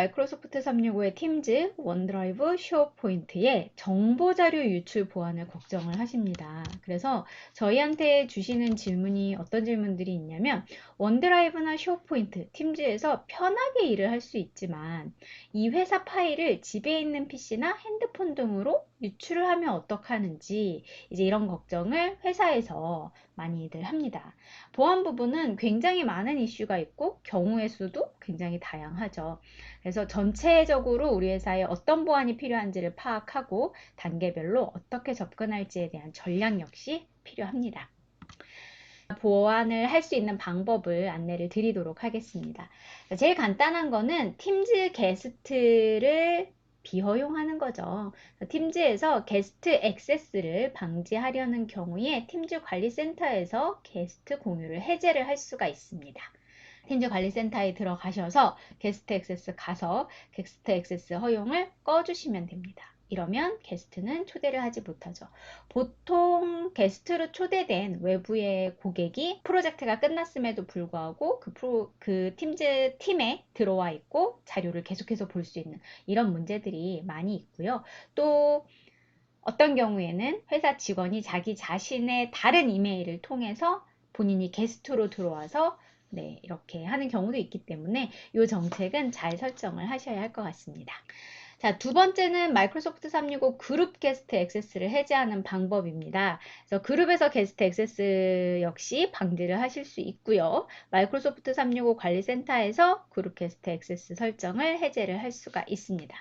마이크로소프트 365의 팀즈, 원드라이브, 쉐어포인트의 정보자료 유출 보안을 걱정을 하십니다. 그래서 저희한테 주시는 질문이 어떤 질문들이 있냐면 원드라이브나 쉐어포인트, 팀즈에서 편하게 일을 할 수 있지만 이 회사 파일을 집에 있는 PC나 핸드폰 등으로 유출을 하면 어떡하는지 이제 이런 걱정을 회사에서 많이들 합니다. 보안 부분은 굉장히 많은 이슈가 있고 경우의 수도 굉장히 다양하죠. 그래서 전체적으로 우리 회사에 어떤 보안이 필요한지를 파악하고 단계별로 어떻게 접근할지에 대한 전략 역시 필요합니다. 보안을 할 수 있는 방법을 안내를 드리도록 하겠습니다. 제일 간단한 거는 팀즈 게스트를 비허용하는 거죠. 팀즈에서 게스트 액세스를 방지하려는 경우에 팀즈 관리센터에서 게스트 공유를 해제를 할 수가 있습니다. 팀즈 관리센터에 들어가셔서 게스트 액세스 가서 게스트 액세스 허용을 꺼주시면 됩니다. 이러면 게스트는 초대를 하지 못하죠. 보통 게스트로 초대된 외부의 고객이 프로젝트가 끝났음에도 불구하고 그 팀즈 팀에 들어와 있고 자료를 계속해서 볼 수 있는 이런 문제들이 많이 있고요. 또 어떤 경우에는 회사 직원이 자기 자신의 다른 이메일을 통해서 본인이 게스트로 들어와서 이렇게 하는 경우도 있기 때문에 이 정책은 잘 설정을 하셔야 할 것 같습니다. 자, 두 번째는 마이크로소프트 365 그룹 게스트 액세스를 해제하는 방법입니다. 그래서 그룹에서 게스트 액세스 역시 방지를 하실 수 있고요. 마이크로소프트 365 관리센터에서 그룹 게스트 액세스 설정을 해제를 할 수가 있습니다.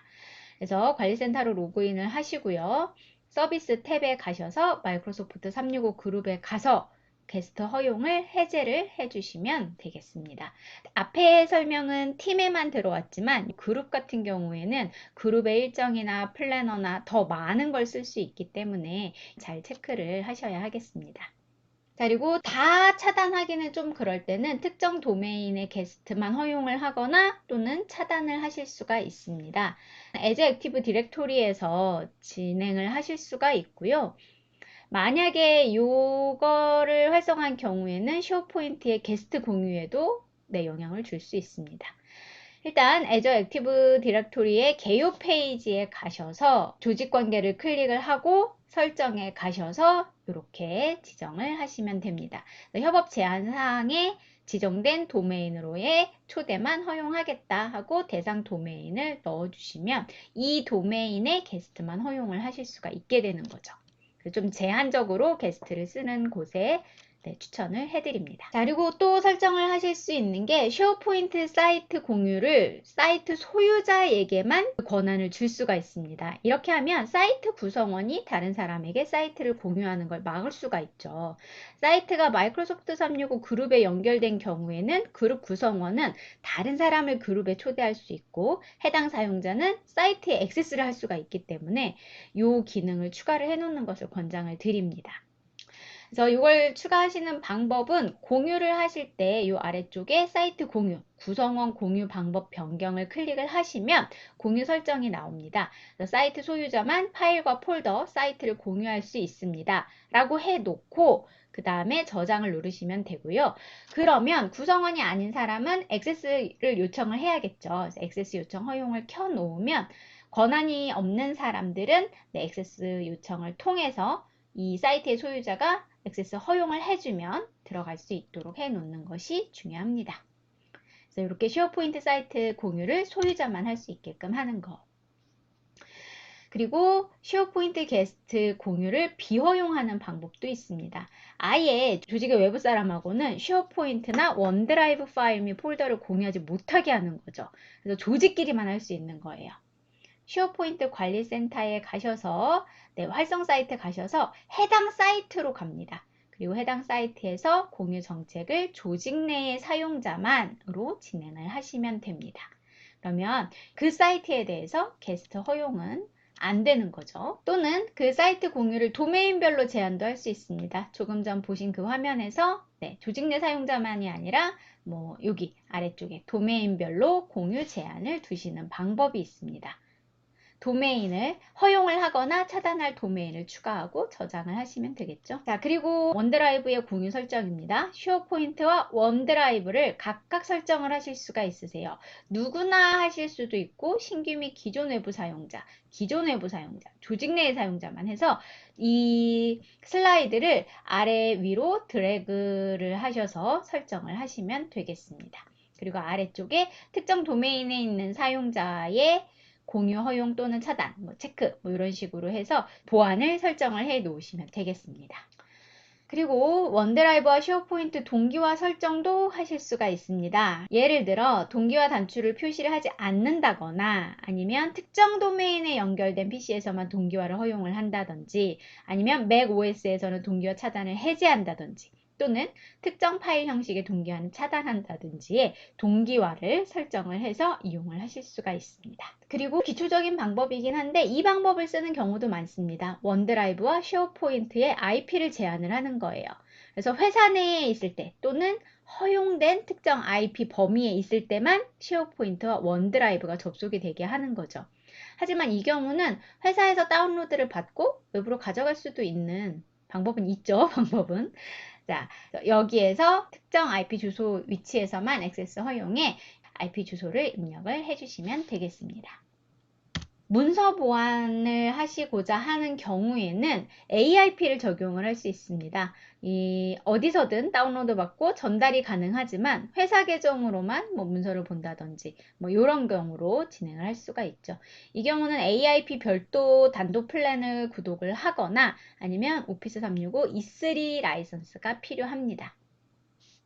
그래서 관리센터로 로그인을 하시고요. 서비스 탭에 가셔서 마이크로소프트 365 그룹에 가서 게스트 허용을 해제를 해주시면 되겠습니다. 앞에 설명은 팀에만 들어왔지만 그룹 같은 경우에는 그룹의 일정이나 플래너나 더 많은 걸 쓸 수 있기 때문에 잘 체크를 하셔야 하겠습니다. 자, 그리고 다 차단하기는 좀 그럴 때는 특정 도메인의 게스트만 허용을 하거나 또는 차단을 하실 수가 있습니다. As Active Directory에서 진행을 하실 수가 있고요. 만약에 이거를 활성화한 경우에는 쉐어포인트의 게스트 공유에도 영향을 줄 수 있습니다. 일단 Azure Active Directory의 개요 페이지에 가셔서 조직 관계를 클릭을 하고 설정에 가셔서 이렇게 지정을 하시면 됩니다. 협업 제한 사항에 지정된 도메인으로의 초대만 허용하겠다 하고 대상 도메인을 넣어주시면 이 도메인의 게스트만 허용을 하실 수가 있게 되는 거죠. 좀 제한적으로 게스트를 쓰는 곳에 추천을 해드립니다. 자, 그리고 또 설정을 하실 수 있는 게 쉐어포인트 사이트 공유를 사이트 소유자에게만 권한을 줄 수가 있습니다. 이렇게 하면 사이트 구성원이 다른 사람에게 사이트를 공유하는 걸 막을 수가 있죠. 사이트가 마이크로소프트 365 그룹에 연결된 경우에는 그룹 구성원은 다른 사람을 그룹에 초대할 수 있고 해당 사용자는 사이트에 액세스를 할 수가 있기 때문에 이 기능을 추가를 해 놓는 것을 권장을 드립니다. 그래서 이걸 추가하시는 방법은 공유를 하실 때 이 아래쪽에 사이트 공유, 구성원 공유 방법 변경을 클릭을 하시면 공유 설정이 나옵니다. 사이트 소유자만 파일과 폴더, 사이트를 공유할 수 있습니다. 라고 해놓고 그 다음에 저장을 누르시면 되고요. 그러면 구성원이 아닌 사람은 액세스를 요청을 해야겠죠. 액세스 요청 허용을 켜놓으면 권한이 없는 사람들은 액세스 요청을 통해서 이 사이트의 소유자가 액세스 허용을 해주면 들어갈 수 있도록 해놓는 것이 중요합니다. 그래서 이렇게 쉐어포인트 사이트 공유를 소유자만 할 수 있게끔 하는 것. 그리고 쉐어포인트 게스트 공유를 비허용하는 방법도 있습니다. 아예 조직의 외부 사람하고는 쉐어포인트나 원드라이브 파일 및 폴더를 공유하지 못하게 하는 거죠. 그래서 조직끼리만 할 수 있는 거예요. 쉐어포인트 관리센터에 가셔서 활성 사이트 가셔서 해당 사이트로 갑니다. 그리고 해당 사이트에서 공유 정책을 조직 내의 사용자만으로 진행을 하시면 됩니다. 그러면 그 사이트에 대해서 게스트 허용은 안 되는 거죠. 또는 그 사이트 공유를 도메인별로 제한도 할 수 있습니다. 조금 전 보신 그 화면에서 조직 내 사용자만이 아니라 여기 아래쪽에 도메인별로 공유 제한을 두시는 방법이 있습니다. 도메인을 허용을 하거나 차단할 도메인을 추가하고 저장을 하시면 되겠죠. 자, 그리고 원드라이브의 공유 설정입니다. 쉐어포인트와 원드라이브를 각각 설정을 하실 수가 있으세요. 누구나 하실 수도 있고 신규 및 기존 외부 사용자, 조직 내의 사용자만 해서 이 슬라이드를 아래 위로 드래그를 하셔서 설정을 하시면 되겠습니다. 그리고 아래쪽에 특정 도메인에 있는 사용자의 공유 허용 또는 차단, 체크 이런 식으로 해서 보안을 설정을 해 놓으시면 되겠습니다. 그리고 원드라이브와 쉐어포인트 동기화 설정도 하실 수가 있습니다. 예를 들어 동기화 단추를 표시를 하지 않는다거나 아니면 특정 도메인에 연결된 PC에서만 동기화를 허용을 한다든지 아니면 macOS에서는 동기화 차단을 해제한다든지 또는 특정 파일 형식의 동기화는 차단한다든지의 동기화를 설정을 해서 이용을 하실 수가 있습니다. 그리고 기초적인 방법이긴 한데 이 방법을 쓰는 경우도 많습니다. 원드라이브와 쉐어포인트의 IP를 제한을 하는 거예요. 그래서 회사 내에 있을 때 또는 허용된 특정 IP 범위에 있을 때만 쉐어포인트와 원드라이브가 접속이 되게 하는 거죠. 하지만 이 경우는 회사에서 다운로드를 받고 외부로 가져갈 수도 있는 방법은 있죠. 방법은. 자, 여기에서 특정 IP 주소 위치에서만 액세스 허용에 IP 주소를 입력을 해주시면 되겠습니다. 문서 보안을 하시고자 하는 경우에는 AIP를 적용을 할 수 있습니다. 어디서든 다운로드 받고 전달이 가능하지만 회사 계정으로만 문서를 본다든지 이런 경우로 진행을 할 수가 있죠. 이 경우는 AIP 별도 단독 플랜을 구독을 하거나 아니면 오피스 365 E3 라이선스가 필요합니다.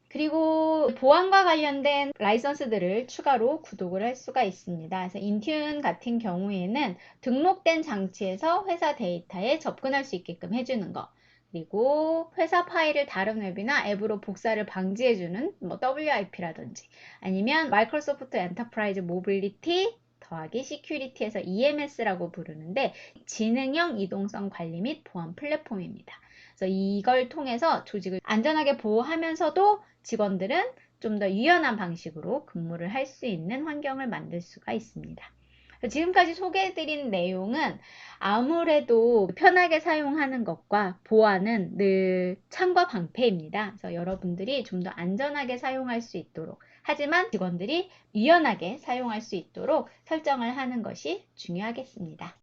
그리고 보안과 관련된 라이선스들을 추가로 구독을 할 수가 있습니다. 그래서 인튠 같은 경우에는 등록된 장치에서 회사 데이터에 접근할 수 있게끔 해주는 거, 그리고 회사 파일을 다른 웹이나 앱으로 복사를 방지해주는 WIP라든지 아니면 마이크로소프트 엔터프라이즈 모빌리티 더하기 시큐리티에서 EMS라고 부르는데 지능형 이동성 관리 및 보안 플랫폼입니다. 그래서 이걸 통해서 조직을 안전하게 보호하면서도 직원들은 좀 더 유연한 방식으로 근무를 할 수 있는 환경을 만들 수가 있습니다. 지금까지 소개해드린 내용은 아무래도 편하게 사용하는 것과 보안은 늘 창과 방패입니다. 그래서 여러분들이 좀 더 안전하게 사용할 수 있도록 하지만 직원들이 유연하게 사용할 수 있도록 설정을 하는 것이 중요하겠습니다.